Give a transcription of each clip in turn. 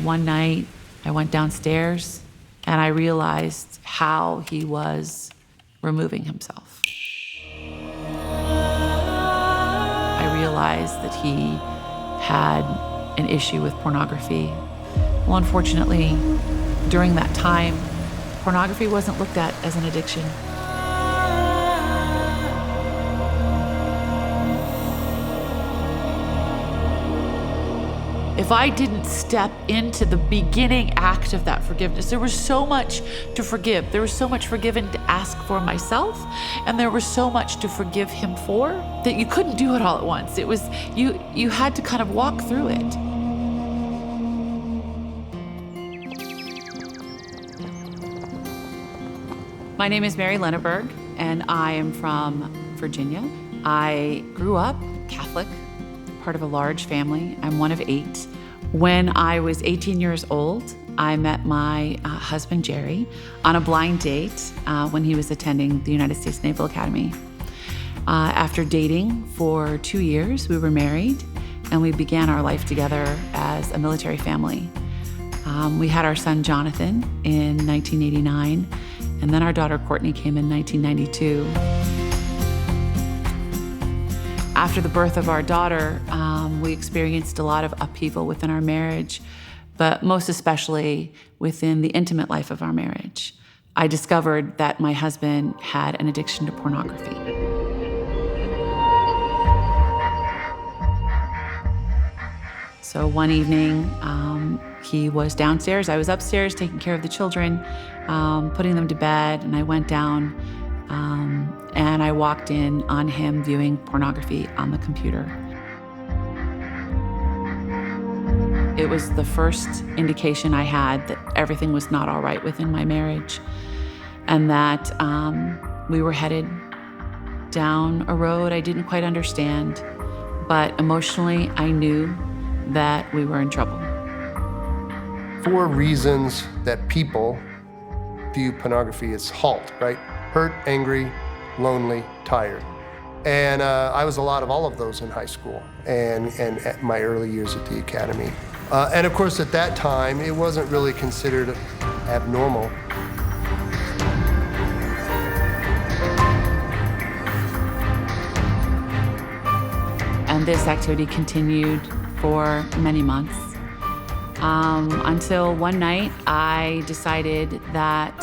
one night, I went downstairs and I realized how he was removing himself. I realized that he had an issue with pornography. Well, unfortunately, during that time, pornography wasn't looked at as an addiction. If I didn't step into the beginning act of that forgiveness, there was so much to forgive. There was so much forgiven to ask for myself, and there was so much to forgive him for that you couldn't do it all at once. It was, you had to kind of walk through it. My name is Mary Lenaburg, and I am from Virginia. I grew up Catholic, part of a large family. I'm one of 8. When I was 18 years old, I met my husband, Jerry, on a blind date when he was attending the United States Naval Academy. After dating for 2 years, we were married, and we began our life together as a military family. We had our son, Jonathan, in 1989, and then our daughter, Courtney, came in 1992. After the birth of our daughter, we experienced a lot of upheaval within our marriage, but most especially within the intimate life of our marriage. I discovered that my husband had an addiction to pornography. So one evening, he was downstairs, I was upstairs taking care of the children, putting them to bed, and I went down and I walked in on him viewing pornography on the computer. It was the first indication I had that everything was not all right within my marriage, and that we were headed down a road I didn't quite understand, but emotionally I knew that we were in trouble. 4 reasons that people view pornography as halt, right? Hurt, angry, lonely, tired. And I was a lot of all of those in high school and at my early years at the academy. And of course, at that time, it wasn't really considered abnormal. And this activity continued for many months until one night I decided that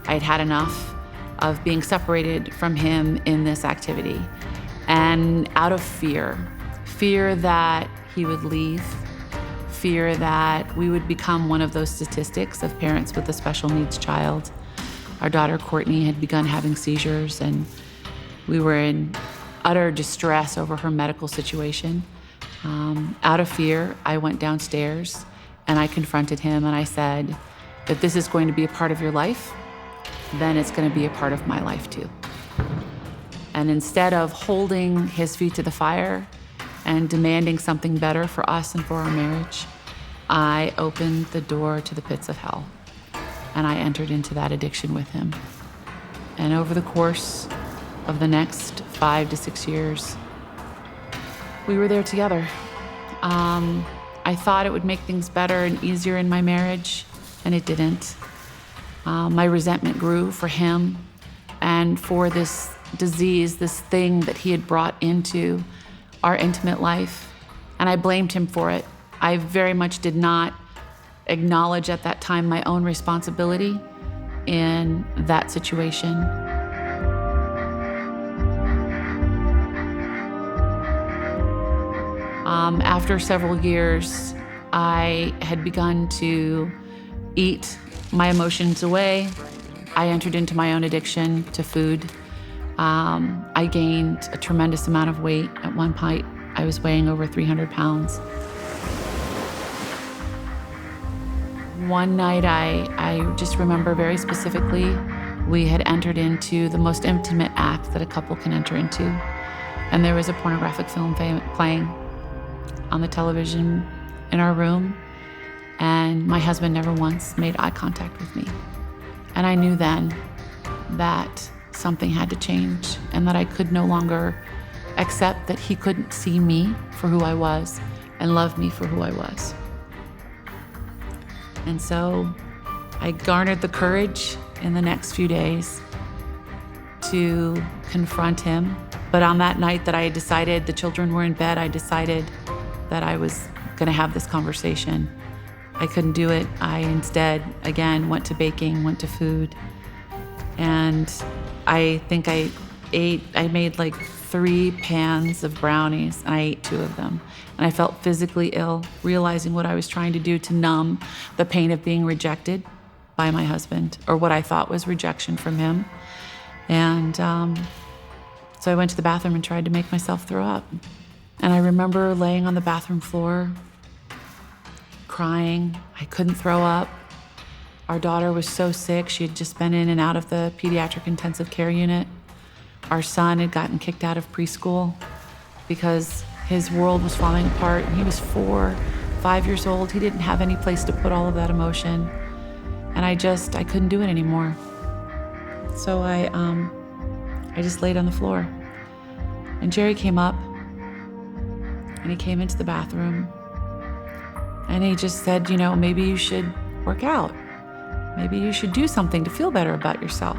I'd had enough of being separated from him in this activity. And out of fear that he would leave, fear that we would become one of those statistics of parents with a special needs child. Our daughter Courtney had begun having seizures, and we were in utter distress over her medical situation. Out of fear, I went downstairs and I confronted him and I said, if this is going to be a part of your life, then it's going to be a part of my life too. And instead of holding his feet to the fire and demanding something better for us and for our marriage, I opened the door to the pits of hell, and I entered into that addiction with him. And over the course of the next 5 to 6 years, we were there together. I thought it would make things better and easier in my marriage, and it didn't. My resentment grew for him and for this disease, this thing that he had brought into our intimate life, and I blamed him for it. I very much did not acknowledge at that time my own responsibility in that situation. After several years, I had begun to eat my emotions away. I entered into my own addiction to food. I gained a tremendous amount of weight. At one point, I was weighing over 300 pounds. One night, I just remember very specifically, we had entered into the most intimate act that a couple can enter into. And there was a pornographic film playing on the television in our room, and my husband never once made eye contact with me. And I knew then that something had to change and that I could no longer accept that he couldn't see me for who I was and love me for who I was. And so I garnered the courage in the next few days to confront him. But on that night that I decided, the children were in bed, I decided that I was gonna have this conversation. I couldn't do it. I instead, again, went to baking, went to food. And I think I made like 3 pans of brownies, and I ate 2 of them. And I felt physically ill, realizing what I was trying to do to numb the pain of being rejected by my husband, or what I thought was rejection from him. And so I went to the bathroom and tried to make myself throw up. And I remember laying on the bathroom floor, crying. I couldn't throw up. Our daughter was so sick. She had just been in and out of the pediatric intensive care unit. Our son had gotten kicked out of preschool because his world was falling apart. And he was 4, 5 years old. He didn't have any place to put all of that emotion. And I couldn't do it anymore. So I just laid on the floor. And Jerry came up, and he came into the bathroom, and he just said, maybe you should work out. Maybe you should do something to feel better about yourself.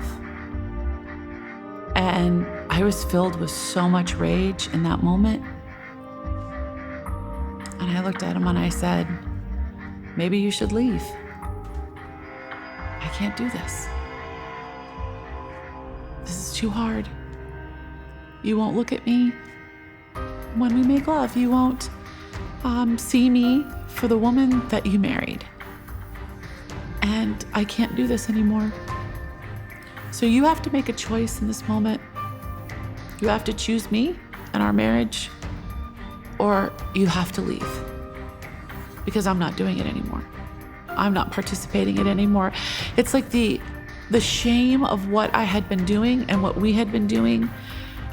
And I was filled with so much rage in that moment. And I looked at him and I said, maybe you should leave. I can't do this. This is too hard. You won't look at me when we make love. You won't see me for the woman that you married. And I can't do this anymore. So you have to make a choice in this moment. You have to choose me and our marriage, or you have to leave. Because I'm not doing it anymore. I'm not participating in it anymore. It's like the shame of what I had been doing and what we had been doing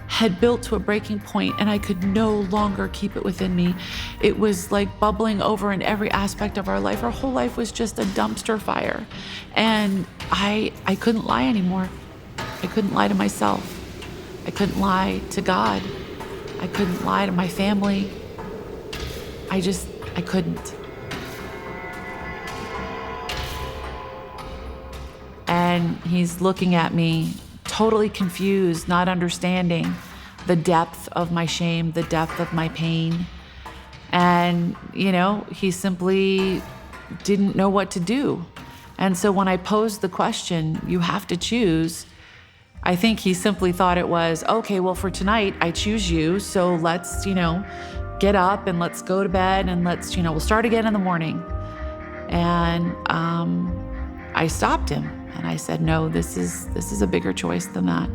had built to a breaking point, and I could no longer keep it within me. It was like bubbling over in every aspect of our life. Our whole life was just a dumpster fire. And I couldn't lie anymore. I couldn't lie to myself. I couldn't lie to God. I couldn't lie to my family. I couldn't. And he's looking at me, totally confused, not understanding the depth of my shame, the depth of my pain. And, he simply didn't know what to do. And so when I posed the question, you have to choose, I think he simply thought it was, okay, well, for tonight, I choose you. So let's, get up and let's go to bed and let's, we'll start again in the morning. And I stopped him. And I said, no, this is a bigger choice than that.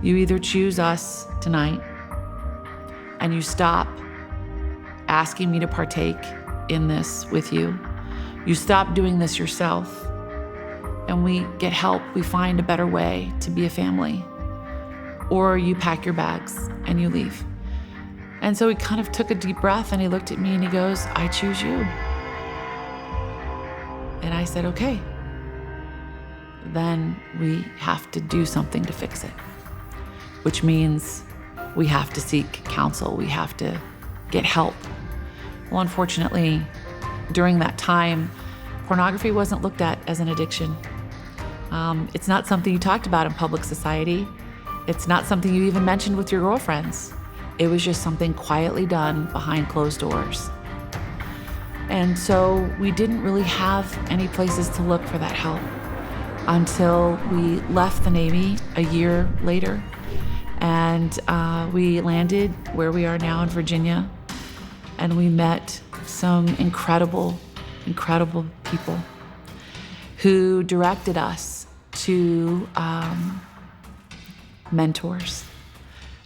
You either choose us tonight and you stop asking me to partake in this with you. You stop doing this yourself, and we get help. We find a better way to be a family. Or you pack your bags and you leave. And so he kind of took a deep breath and he looked at me and he goes, I choose you. And I said, okay. Then we have to do something to fix it, which means we have to seek counsel. We have to get help. Well, unfortunately, during that time, pornography wasn't looked at as an addiction. It's not something you talked about in public society. It's not something you even mentioned with your girlfriends. It was just something quietly done behind closed doors. And so we didn't really have any places to look for that help until we left the Navy a year later. And we landed where we are now in Virginia. And we met some incredible, incredible people who directed us to mentors.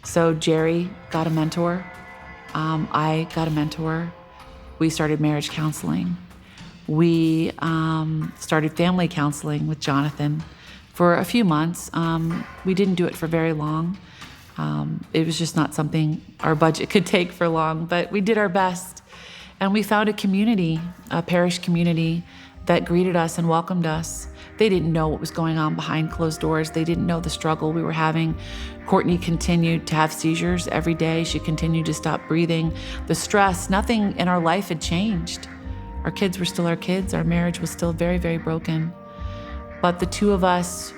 So Jerry got a mentor. I got a mentor. We started marriage counseling. We started family counseling with Jonathan for a few months. We didn't do it for very long. It was just not something our budget could take for long, but we did our best. And we found a community, a parish community, that greeted us and welcomed us. They didn't know what was going on behind closed doors. They didn't know the struggle we were having. Courtney continued to have seizures every day. She continued to stop breathing. The stress, nothing in our life had changed. Our kids were still our kids. Our marriage was still very, very broken. But the two of us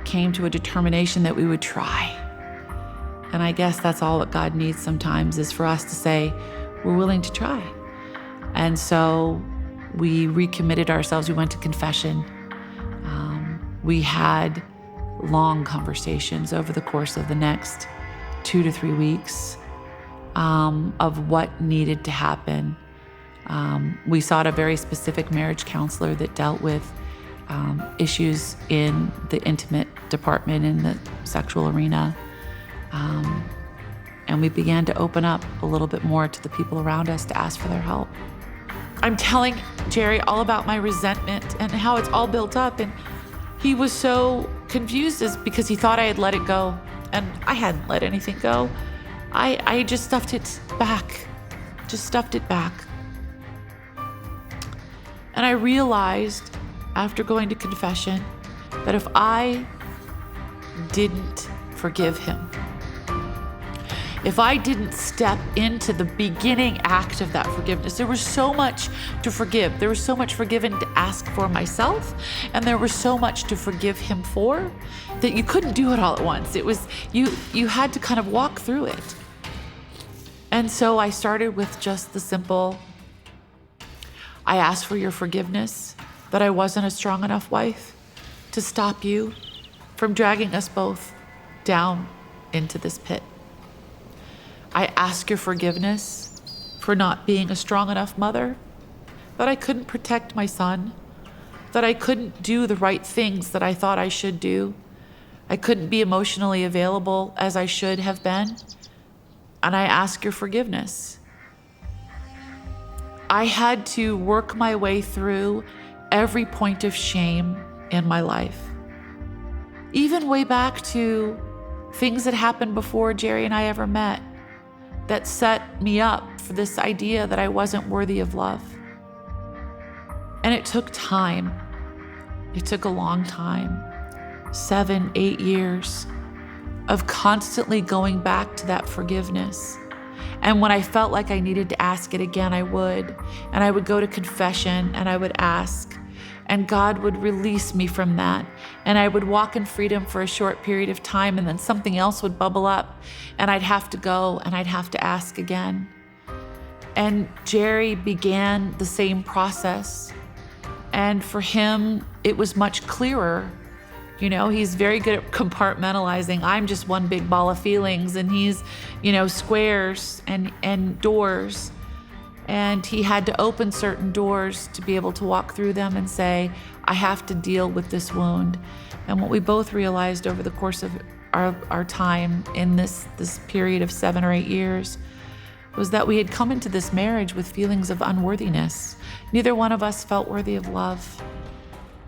came to a determination that we would try. And I guess that's all that God needs sometimes, is for us to say, we're willing to try. And so we recommitted ourselves. We went to confession. We had long conversations over the course of the next 2 to 3 weeks of what needed to happen. We sought a very specific marriage counselor that dealt with issues in the intimate department, in the sexual arena. And we began to open up a little bit more to the people around us to ask for their help. I'm telling Jerry all about my resentment and how it's all built up. And he was so confused because he thought I had let it go. And I hadn't let anything go. I just stuffed it back. And I realized after going to confession that if I didn't forgive him, if I didn't step into the beginning act of that forgiveness, there was so much to forgive. There was so much forgiven to ask for myself, and there was so much to forgive him for, that you couldn't do it all at once. It was, you had to kind of walk through it. And so I started with just the simple, I asked for your forgiveness, that I wasn't a strong enough wife to stop you from dragging us both down into this pit. I ask your forgiveness for not being a strong enough mother, that I couldn't protect my son, that I couldn't do the right things that I thought I should do. I couldn't be emotionally available as I should have been. And I ask your forgiveness. I had to work my way through every point of shame in my life. Even way back to things that happened before Jerry and I ever met, that set me up for this idea that I wasn't worthy of love. And it took time. It took a long time, 7, 8 years of constantly going back to that forgiveness. And when I felt like I needed to ask it again, I would. And I would go to confession and I would ask. And God would release me from that. And I would walk in freedom for a short period of time, and then something else would bubble up, and I'd have to go and I'd have to ask again. And Jerry began the same process. And for him, it was much clearer. You know, he's very good at compartmentalizing. I'm just one big ball of feelings, and he's, squares and doors. And he had to open certain doors to be able to walk through them and say, I have to deal with this wound. And what we both realized over the course of our time in this period of 7 or 8 years was that we had come into this marriage with feelings of unworthiness. Neither one of us felt worthy of love.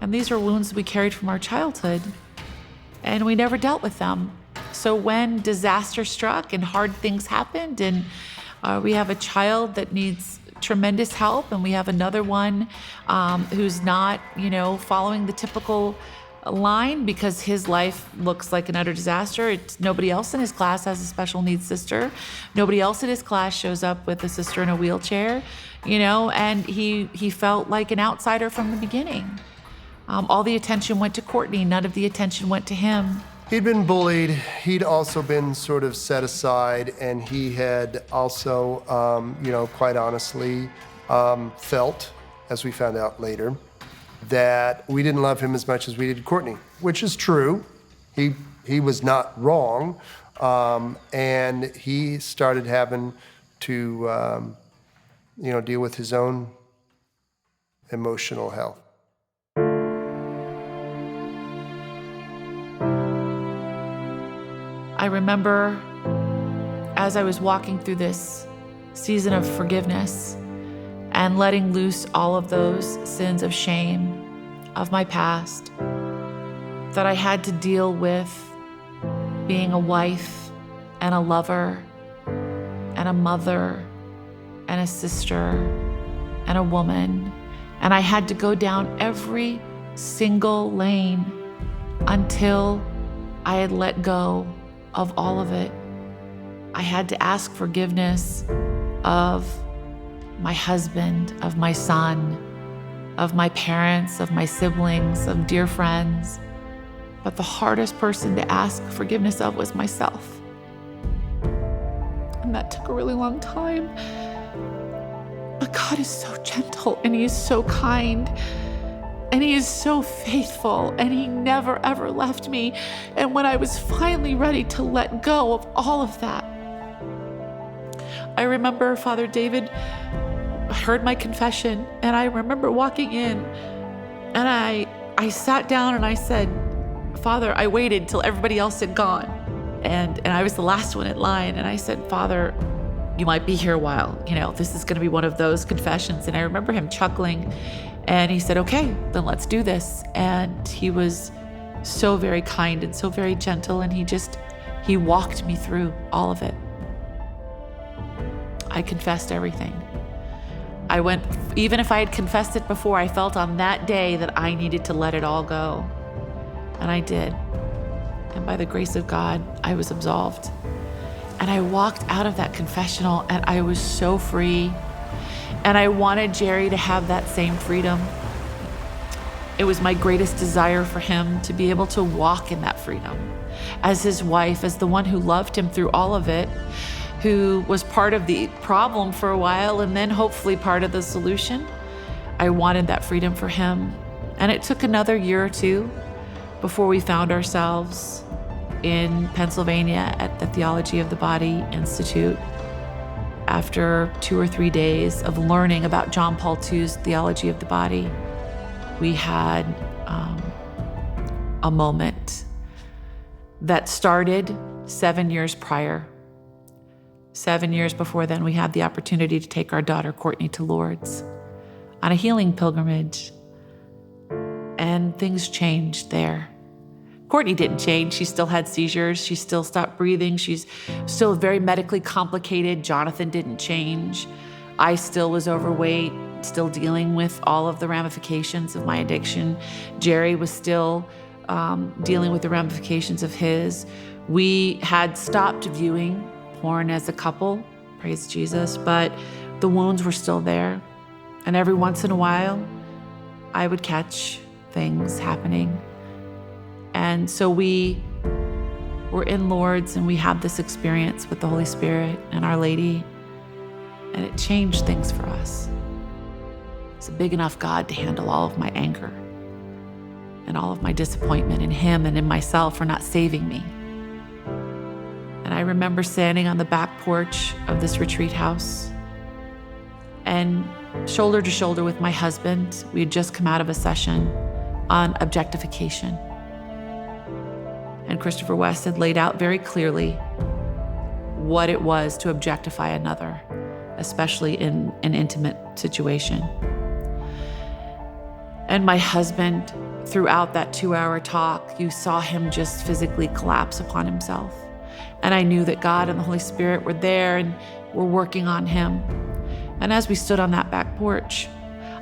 And these were wounds we carried from our childhood, and we never dealt with them. So when disaster struck and hard things happened, and we have a child that needs tremendous help, and we have another one who's not, following the typical line because his life looks like an utter disaster. Nobody else in his class has a special needs sister. Nobody else in his class shows up with a sister in a wheelchair, and he felt like an outsider from the beginning. All the attention went to Courtney. None of the attention went to him. He'd been bullied. He'd also been sort of set aside, and he had also, quite honestly, felt, as we found out later, that we didn't love him as much as we did Courtney, which is true. He was not wrong, and he started having to, deal with his own emotional health. I remember as I was walking through this season of forgiveness and letting loose all of those sins of shame of my past, that I had to deal with being a wife and a lover and a mother and a sister and a woman. And I had to go down every single lane until I had let go of all of it. I had to ask forgiveness of my husband, of my son, of my parents, of my siblings, of dear friends. But the hardest person to ask forgiveness of was myself. And that took a really long time. But God is so gentle, and He is so kind, and He is so faithful, and He never ever left me. And when I was finally ready to let go of all of that, I remember Father David heard my confession, and I remember walking in, and I sat down and I said, Father, I waited till everybody else had gone, and I was the last one in line, and I said, Father, you might be here a while. This is going to be one of those confessions. And I remember him chuckling, and he said, okay, then let's do this. And he was so very kind and so very gentle, and he walked me through all of it. I confessed everything. Even if I had confessed it before, I felt on that day that I needed to let it all go. And I did. And by the grace of God, I was absolved. And I walked out of that confessional, and I was so free. And I wanted Jerry to have that same freedom. It was my greatest desire for him to be able to walk in that freedom as his wife, as the one who loved him through all of it, who was part of the problem for a while and then hopefully part of the solution. I wanted that freedom for him. And it took another year or two before we found ourselves in Pennsylvania at the Theology of the Body Institute. After 2 or 3 days of learning about John Paul II's Theology of the Body, we had a moment that started 7 years prior. 7 years before then, we had the opportunity to take our daughter Courtney to Lourdes on a healing pilgrimage. And things changed there. Courtney didn't change. She still had seizures. She still stopped breathing. She's still very medically complicated. Jonathan didn't change. I still was overweight, still dealing with all of the ramifications of my addiction. Jerry was still dealing with the ramifications of his. We had stopped viewing porn as a couple, praise Jesus, but the wounds were still there. And every once in a while, I would catch things happening. And so we were in Lourdes, and we had this experience with the Holy Spirit and Our Lady, and it changed things for us. It's a big enough God to handle all of my anger and all of my disappointment in Him and in myself for not saving me. And I remember standing on the back porch of this retreat house, and shoulder to shoulder with my husband, we had just come out of a session on objectification. And Christopher West had laid out very clearly what it was to objectify another, especially in an intimate situation. And my husband, throughout that 2-hour talk, you saw him just physically collapse upon himself. And I knew that God and the Holy Spirit were there and were working on him. And as we stood on that back porch,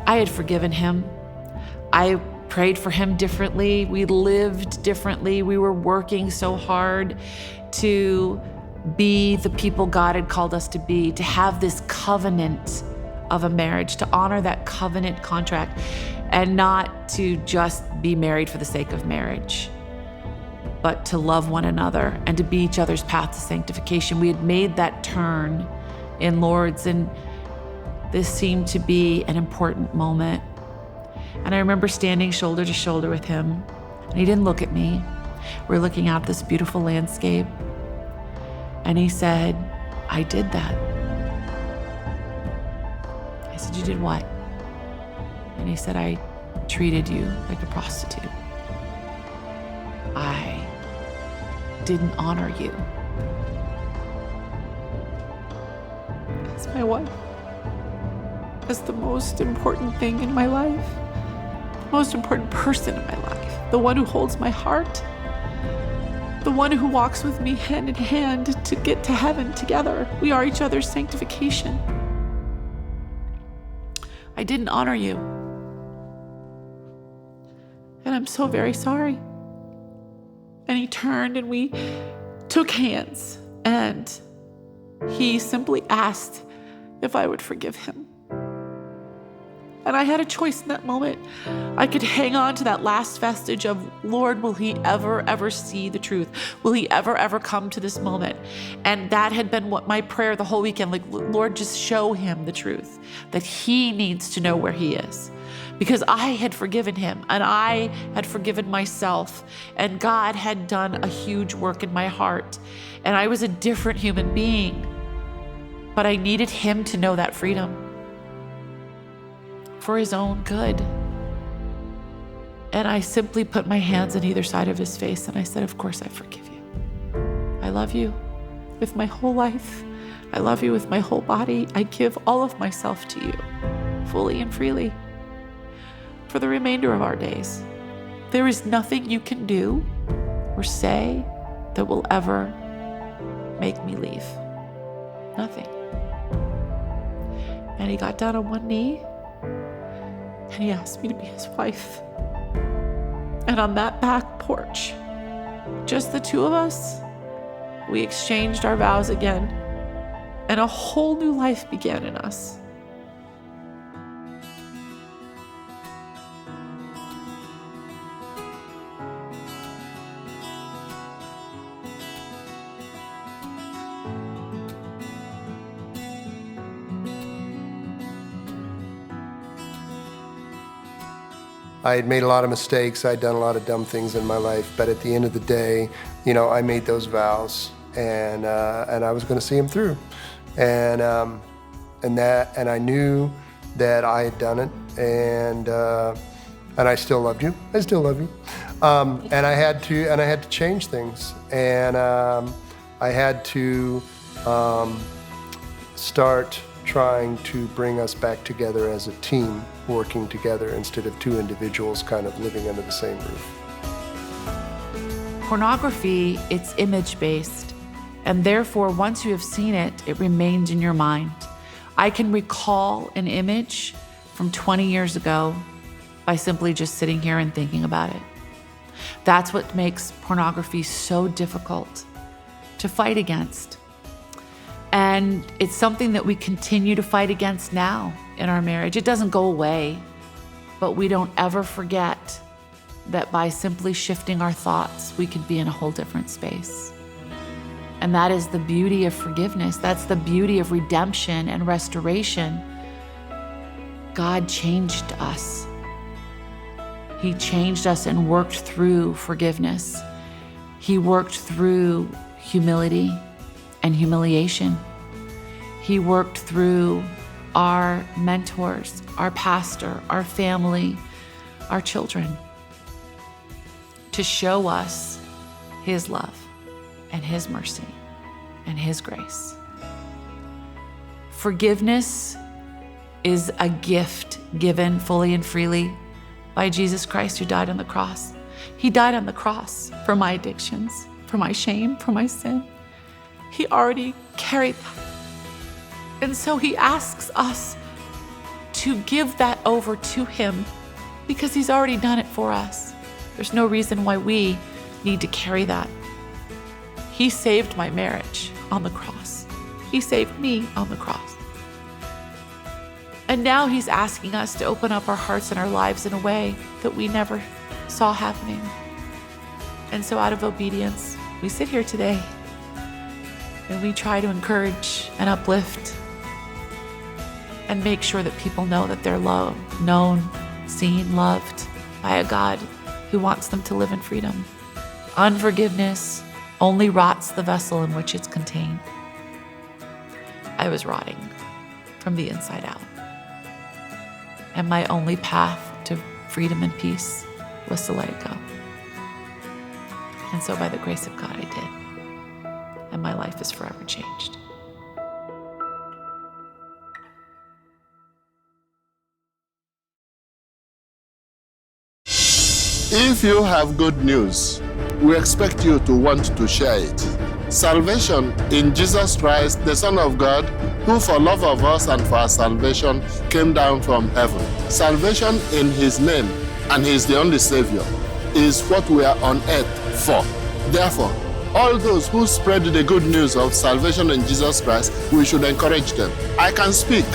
I had forgiven him. I prayed for him differently. We lived differently. We were working so hard to be the people God had called us to be, to have this covenant of a marriage, to honor that covenant contract, and not to just be married for the sake of marriage, but to love one another and to be each other's path to sanctification. We had made that turn in Lourdes, and this seemed to be an important moment. And I remember standing shoulder to shoulder with him, and he didn't look at me. We're looking out this beautiful landscape, and he said, I did that. I said, you did what? And he said, I treated you like a prostitute. I didn't honor you as my wife, as the most important thing in my life, the most important person in my life, the one who holds my heart, the one who walks with me hand in hand to get to heaven together. We are each other's sanctification. I didn't honor you, and I'm so very sorry. And he turned, and we took hands, and he simply asked if I would forgive him. And I had a choice in that moment. I could hang on to that last vestige of, Lord, will he ever see the truth? Will he ever come to this moment? And that had been what my prayer the whole weekend, like, Lord, just show him the truth, that he needs to know where he is. Because I had forgiven him and I had forgiven myself, and God had done a huge work in my heart, and I was a different human being. But I needed him to know that freedom for his own good. And I simply put my hands on either side of his face and I said, of course I forgive you. I love you with my whole life. I love you with my whole body. I give all of myself to you, fully and freely, for the remainder of our days. There is nothing you can do or say that will ever make me leave. Nothing. And he got down on one knee and he asked me to be his wife. And on that back porch, just the two of us, we exchanged our vows again, and a whole new life began in us. I had made a lot of mistakes. I'd done a lot of dumb things in my life, but at the end of the day, you know, I made those vows, and I was going to see them through, and I knew that I had done it, and I still loved you. I still love you, and I had to change things, and I had to start trying to bring us back together as a team, working together instead of two individuals kind of living under the same roof. Pornography, it's image-based, and therefore once you have seen it, it remains in your mind. I can recall an image from 20 years ago by simply just sitting here and thinking about it. That's what makes pornography so difficult to fight against. And it's something that we continue to fight against now in our marriage. It doesn't go away, but we don't ever forget that by simply shifting our thoughts, we could be in a whole different space. And that is the beauty of forgiveness. That's the beauty of redemption and restoration. God changed us. He changed us and worked through forgiveness. He worked through humility and humiliation. He worked through our mentors, our pastor, our family, our children, to show us his love and his mercy and his grace. Forgiveness is a gift given fully and freely by Jesus Christ, who died on the cross. He died on the cross for my addictions, for my shame, for my sin. He already carried that. And so he asks us to give that over to him because he's already done it for us. There's no reason why we need to carry that. He saved my marriage on the cross. He saved me on the cross. And now he's asking us to open up our hearts and our lives in a way that we never saw happening. And so out of obedience, we sit here today and we try to encourage and uplift and make sure that people know that they're loved, known, seen, loved by a God who wants them to live in freedom. Unforgiveness only rots the vessel in which it's contained. I was rotting from the inside out. And my only path to freedom and peace was to let it go. And so by the grace of God, I did. And my life is forever changed. If you have good news, we expect you to want to share it. Salvation in Jesus Christ, the Son of God, who for love of us and for our salvation came down from heaven. Salvation in his name, and he is the only Savior, is what we are on earth for. Therefore, all those who spread the good news of salvation in Jesus Christ, we should encourage them. I can speak,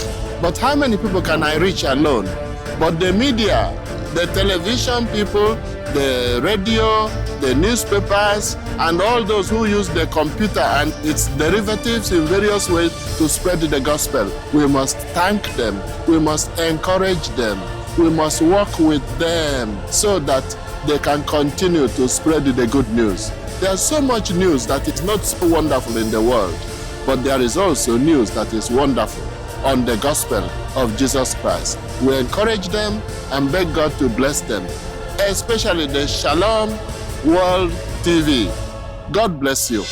but how many people can I reach alone? But the media, the television people, the radio, the newspapers, and all those who use the computer and its derivatives in various ways to spread the gospel, we must thank them, we must encourage them, we must work with them so that they can continue to spread the good news. There's so much news that is not so wonderful in the world, but there is also news that is wonderful on the gospel of Jesus Christ. We encourage them and beg God to bless them, especially the Shalom World TV. God bless you.